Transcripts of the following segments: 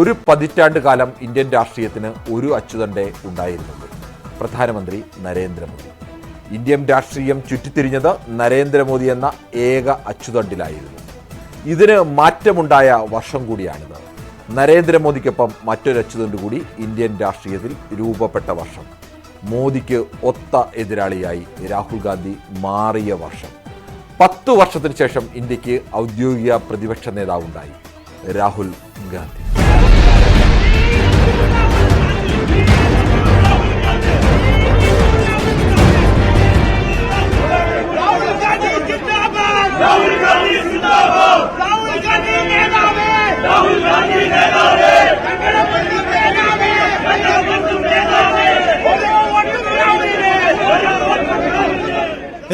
ഒരു പതിറ്റാണ്ട് കാലം ഇന്ത്യൻ രാഷ്ട്രീയത്തിന് ഒരു അച്ചുതണ്ടേ ഉണ്ടായിരുന്നുള്ളൂ, പ്രധാനമന്ത്രി നരേന്ദ്രമോദി. ഇന്ത്യൻ രാഷ്ട്രീയം ചുറ്റിത്തിരിഞ്ഞത് നരേന്ദ്രമോദി എന്ന ഏക അച്ചുതണ്ടിലായിരുന്നു. ഇതിന് മാറ്റമുണ്ടായ വർഷം കൂടിയാണിത്. നരേന്ദ്രമോദിക്കൊപ്പം മറ്റൊരു അച്ചുതണ്ട് കൂടി ഇന്ത്യൻ രാഷ്ട്രീയത്തിൽ രൂപപ്പെട്ട വർഷം. മോദിക്ക് ഒത്ത എതിരാളിയായി രാഹുൽ ഗാന്ധി മാറിയ വർഷം. 10 വർഷത്തിന് ശേഷം ഇന്ത്യക്ക് ഔദ്യോഗിക പ്രതിപക്ഷ നേതാവുണ്ടായി, രാഹുൽ ഗാന്ധി.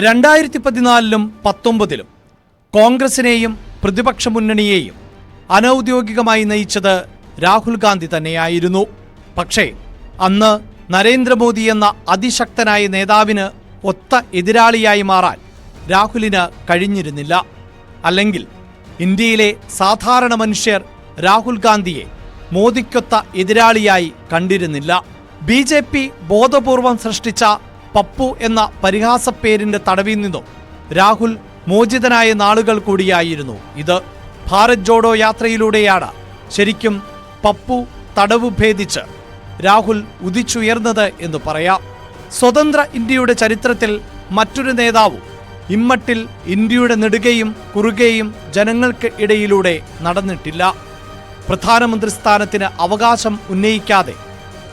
രണ്ടായിരത്തി 2014-ലും കോൺഗ്രസിനെയും പ്രതിപക്ഷ മുന്നണിയെയും അനൌദ്യോഗികമായി നയിച്ചത് രാഹുൽ ഗാന്ധി തന്നെയായിരുന്നു. പക്ഷേ അന്ന് നരേന്ദ്രമോദി എന്ന അതിശക്തനായ നേതാവിന് ഒത്ത എതിരാളിയായി മാറാൻ രാഹുലിന് കഴിഞ്ഞിരുന്നില്ല. അല്ലെങ്കിൽ ഇന്ത്യയിലെ സാധാരണ മനുഷ്യർ രാഹുൽ ഗാന്ധിയെ മോദിക്കൊത്ത എതിരാളിയായി കണ്ടിരുന്നില്ല. BJP ബോധപൂർവം സൃഷ്ടിച്ച പപ്പു എന്ന പരിഹാസപ്പേരിന്റെ തടവിൽ നിന്നും രാഹുൽ മോചിതനായ നാളുകൾ കൂടിയായിരുന്നു ഇത്. ഭാരത് ജോഡോ യാത്രയിലൂടെയാണ് ശരിക്കും പപ്പു തടവു ഭേദിച്ച് രാഹുൽ ഉദിച്ചുയർന്നത് എന്ന് പറയാം. സ്വതന്ത്ര ഇന്ത്യയുടെ ചരിത്രത്തിൽ മറ്റൊരു നേതാവും ഇമ്മട്ടിൽ ഇന്ത്യയുടെ നെടുകയും കുറുകയും ജനങ്ങൾക്ക് ഇടയിലൂടെ നടന്നിട്ടില്ല. പ്രധാനമന്ത്രി സ്ഥാനത്തിന് അവകാശം ഉന്നയിക്കാതെ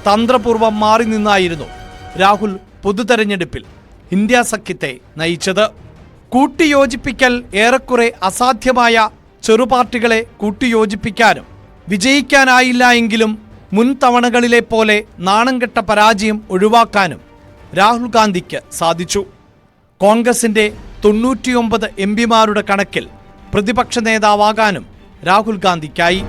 തന്ത്രപൂർവ്വം മാറി നിന്നായിരുന്നു രാഹുൽ പൊതുതെരഞ്ഞെടുപ്പിൽ ഇന്ത്യ സഖ്യത്തെ നയിച്ചത്. കൂട്ടിയോജിപ്പിക്കൽ ഏറെക്കുറെ അസാധ്യമായ ചെറുപാർട്ടികളെ കൂട്ടിയോജിപ്പിക്കാനും വിജയിക്കാനായില്ല എങ്കിലും മുൻ തവണകളിലെ പോലെ നാണംകെട്ട പരാജയം ഒഴിവാക്കാനും രാഹുൽ ഗാന്ധിക്ക് സാധിച്ചു. കോൺഗ്രസിന്റെ 99 MPമാരുടെ കണക്കിൽ പ്രതിപക്ഷ നേതാവാകാനും രാഹുൽ ഗാന്ധിക്കായി.